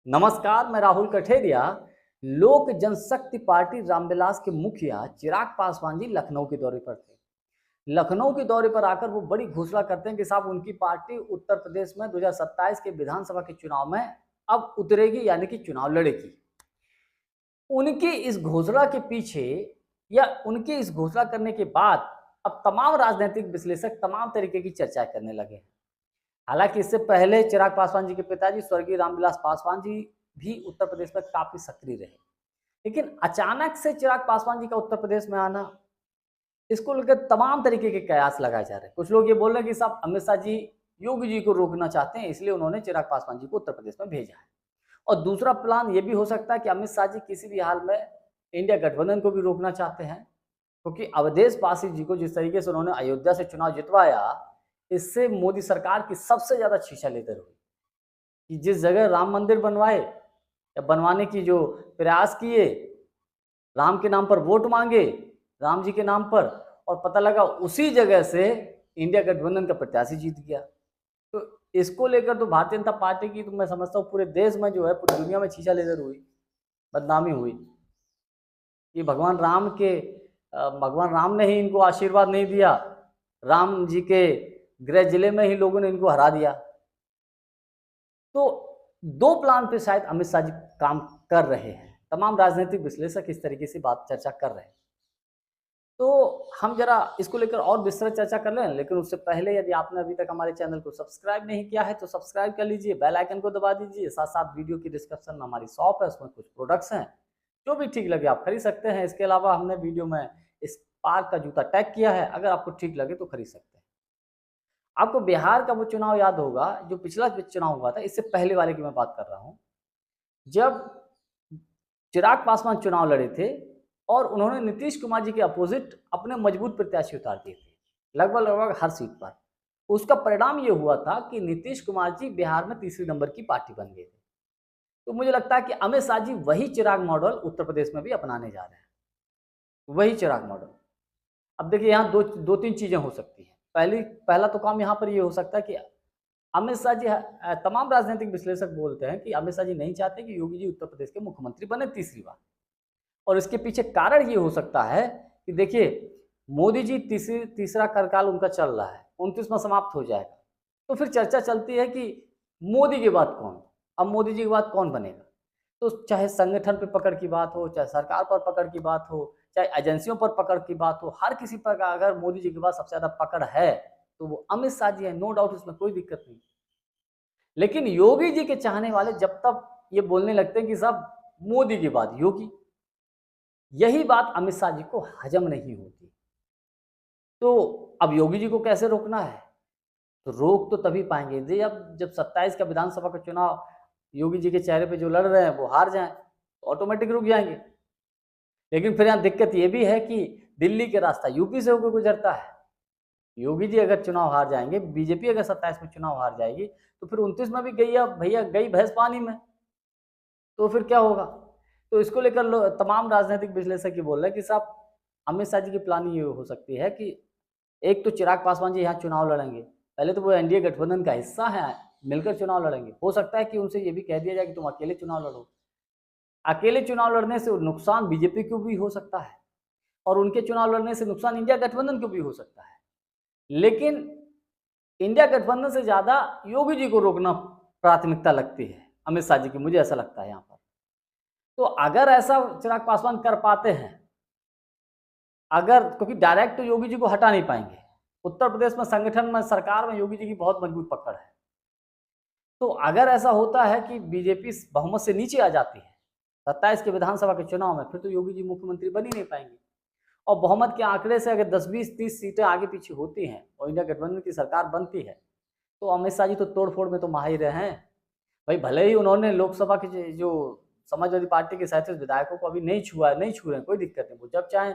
नमस्कार, मैं राहुल कठेरिया। लोक जनशक्ति पार्टी रामविलास के मुखिया चिराग पासवान जी लखनऊ के दौरे पर थे। लखनऊ के दौरे पर आकर वो बड़ी घोषणा करते हैं कि साहब उनकी पार्टी उत्तर प्रदेश में 2027 के विधानसभा के चुनाव में अब उतरेगी, यानी कि चुनाव लड़ेगी। उनकी इस घोषणा के पीछे या उनकी इस घोषणा करने के बाद अब तमाम राजनीतिक विश्लेषक तमाम तरीके की चर्चाएं करने लगे हैं। हालांकि इससे पहले चिराग पासवान जी के पिताजी स्वर्गीय रामविलास पासवान जी भी उत्तर प्रदेश में काफी सक्रिय रहे, लेकिन अचानक से चिराग पासवान जी का उत्तर प्रदेश में आना, इसको लेकर तमाम तरीके के कयास लगाए जा रहे हैं। कुछ लोग ये बोल रहे हैं कि साहब अमित शाह जी योगी जी को रोकना चाहते हैं, इसलिए उन्होंने चिराग पासवान जी को उत्तर प्रदेश में भेजा है। और दूसरा प्लान ये भी हो सकता है कि अमित शाह जी किसी भी हाल में इंडिया गठबंधन को भी रोकना चाहते हैं, क्योंकि अवधेश पासी जी को जिस तरीके से उन्होंने अयोध्या से चुनाव जितवाया, इससे मोदी सरकार की सबसे ज्यादा छीछा लेदर हुई कि जिस जगह राम मंदिर बनवाए या बनवाने की जो प्रयास किए, राम के नाम पर वोट मांगे, राम जी के नाम पर, और पता लगा उसी जगह से इंडिया गठबंधन का प्रत्याशी जीत गया। तो इसको लेकर तो भारतीय जनता पार्टी की, तो मैं समझता हूँ पूरे देश में जो है, पूरी दुनिया में छीछा लेदर हुई, बदनामी हुई कि भगवान राम ने ही इनको आशीर्वाद नहीं दिया, राम जी के गृह जिले में ही लोगों ने इनको हरा दिया। तो दो प्लान पे शायद अमित शाह जी काम कर रहे हैं। तमाम राजनीतिक विश्लेषक इस तरीके से बात चर्चा कर रहे हैं। तो हम जरा इसको लेकर और विस्तृत चर्चा कर लें, लेकिन उससे पहले यदि आपने अभी तक हमारे चैनल को सब्सक्राइब नहीं किया है तो सब्सक्राइब कर लीजिए, बेल आइकन को दबा दीजिए। साथ साथ वीडियो की डिस्क्रिप्शन में हमारी शॉप है, उसमें कुछ प्रोडक्ट्स हैं, जो भी ठीक लगे आप खरीद सकते हैं। इसके अलावा हमने वीडियो में स्पार्क का जूता टैग किया है, अगर आपको ठीक लगे तो खरीद सकते हैं। आपको बिहार का वो चुनाव याद होगा जो पिछला चुनाव हुआ था, इससे पहले वाले की मैं बात कर रहा हूँ, जब चिराग पासवान चुनाव लड़े थे और उन्होंने नीतीश कुमार जी के अपोजिट अपने मजबूत प्रत्याशी उतार दिए थे लगभग हर सीट पर। उसका परिणाम ये हुआ था कि नीतीश कुमार जी बिहार में तीसरी नंबर की पार्टी बन गए थे। तो मुझे लगता है कि अमित शाह जी वही चिराग मॉडल उत्तर प्रदेश में भी अपनाने जा रहे हैं, वही चिराग मॉडल। अब देखिए, यहाँ दो तीन चीजें हो सकती हैं। पहला तो काम यहाँ पर ये हो सकता है कि अमित शाह जी, तमाम राजनीतिक विश्लेषक बोलते हैं कि अमित शाह जी नहीं चाहते कि योगी जी उत्तर प्रदेश के मुख्यमंत्री बने तीसरी बार। और इसके पीछे कारण ये हो सकता है कि देखिए, मोदी जी तीसरा कार्यकाल उनका चल रहा है, 29 में समाप्त हो जाएगा। तो फिर चर्चा चलती है कि मोदी के बाद कौन, अब मोदी जी के बाद कौन बनेगा। तो चाहे संगठन पर पकड़ की बात हो, चाहे सरकार पर पकड़ की बात हो, चाहे एजेंसियों पर पकड़ की बात हो, हर किसी पर अगर मोदी जी के पास सबसे ज्यादा पकड़ है तो वो अमित शाह जी है, नो डाउट, इसमें कोई दिक्कत नहीं। लेकिन योगी जी के चाहने वाले जब तक ये बोलने लगते हैं कि साहब मोदी के बाद योगी, यही बात अमित शाह जी को हजम नहीं होती। तो अब योगी जी को कैसे रोकना है, तो रोक तो तभी पाएंगे जब 27 का विधानसभा का चुनाव योगी जी के चेहरे पे जो लड़ रहे हैं वो हार जाएं, तो ऑटोमेटिक रुक जाएंगे। लेकिन फिर यहाँ दिक्कत ये भी है कि दिल्ली के रास्ता यूपी से होकर गुजरता है। योगी जी अगर चुनाव हार जाएंगे, बीजेपी अगर 27 में चुनाव हार जाएगी, तो फिर 29 में भी भैया गई भैंस पानी में, तो फिर क्या होगा। तो इसको लेकर तमाम राजनीतिक विश्लेषक ये बोल रहे हैं कि साहब अमित शाह जी की प्लानिंग ये हो सकती है कि एक तो चिराग पासवान जी यहाँ चुनाव लड़ेंगे, पहले तो वो एनडीए गठबंधन का हिस्सा है, मिलकर चुनाव लड़ेंगे। हो सकता है कि उनसे ये भी कह दिया जाए कि तुम अकेले चुनाव लड़ो। अकेले चुनाव लड़ने से नुकसान बीजेपी को भी हो सकता है, और उनके चुनाव लड़ने से नुकसान इंडिया गठबंधन को भी हो सकता है। लेकिन इंडिया गठबंधन से ज्यादा योगी जी को रोकना प्राथमिकता लगती है अमित शाह जी की, मुझे ऐसा लगता है यहाँ पर। तो अगर ऐसा चिराग पासवान कर पाते हैं, क्योंकि डायरेक्ट तो योगी जी को हटा नहीं पाएंगे, उत्तर प्रदेश में संगठन में सरकार में योगी जी की बहुत मजबूत पकड़ है। तो अगर ऐसा होता है कि बीजेपी बहुमत से नीचे आ जाती है 27 के विधानसभा के चुनाव में, फिर तो योगी जी मुख्यमंत्री बन ही नहीं पाएंगे। और बहुमत के आंकड़े से अगर 10, 20, 30 सीटें आगे पीछे होती हैं और इंडिया गठबंधन की सरकार बनती है, तो अमित शाह जी तो तोड़फोड़ में तो माहिर हैं भाई। भले ही उन्होंने लोकसभा के जो समाजवादी पार्टी के 37 विधायकों को अभी नहीं छू रहे हैं, कोई दिक्कत नहीं, वो जब चाहे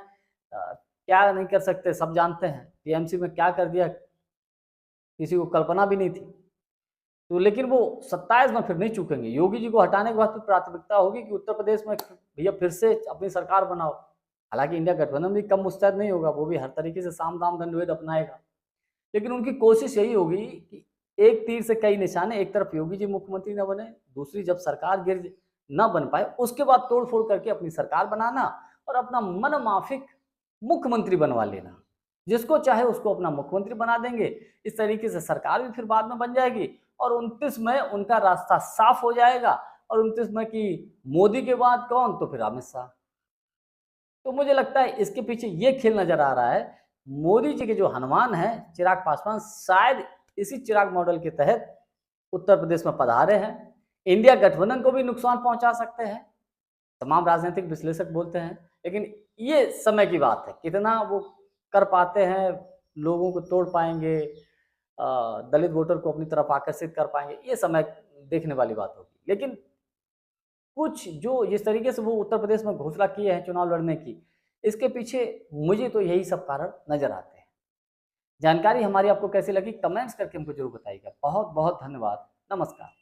क्या नहीं कर सकते, सब जानते हैं। टीएमसी में क्या कर दिया किसी को कल्पना भी नहीं थी। तो लेकिन वो 27 में फिर नहीं चूकेंगे। योगी जी को हटाने के बाद फिर प्राथमिकता होगी कि उत्तर प्रदेश में भैया फिर से अपनी सरकार बनाओ। हालांकि इंडिया गठबंधन भी कम मुस्तैद नहीं होगा, वो भी हर तरीके से साम दाम दंड भेद अपनाएगा, लेकिन उनकी कोशिश यही होगी कि एक तीर से कई निशाने, एक तरफ योगी जी मुख्यमंत्री न बने, दूसरी जब सरकार गिर न बन पाए उसके बाद तोड़-फोड़ करके अपनी सरकार बनाना और अपना मनमाफिक मुख्यमंत्री बनवा लेना। जिसको चाहे उसको अपना मुख्यमंत्री बना देंगे। इस तरीके से सरकार भी फिर बाद में बन जाएगी और 29 में उनका रास्ता साफ हो जाएगा और 29 में कि मोदी के बाद कौन, तो फिर अमित शाह। तो मुझे लगता है इसके पीछे ये खेल नजर आ रहा है। मोदी जी के जो हनुमान हैं चिराग पासवान, शायद इसी चिराग मॉडल के तहत उत्तर प्रदेश में पधारे हैं। इंडिया गठबंधन को भी नुकसान पहुंचा सकते हैं, तमाम राजनीतिक विश्लेषक बोलते हैं, लेकिन ये समय की बात है कितना वो कर पाते हैं, लोगों को तोड़ पाएंगे, दलित वोटर को अपनी तरफ आकर्षित कर पाएंगे, ये समय देखने वाली बात होगी। लेकिन कुछ जो जिस तरीके से वो उत्तर प्रदेश में घोषणा किए हैं चुनाव लड़ने की, इसके पीछे मुझे तो यही सब कारण नजर आते हैं। जानकारी हमारी आपको कैसी लगी कमेंट्स करके हमको जरूर बताइएगा। बहुत बहुत धन्यवाद। नमस्कार।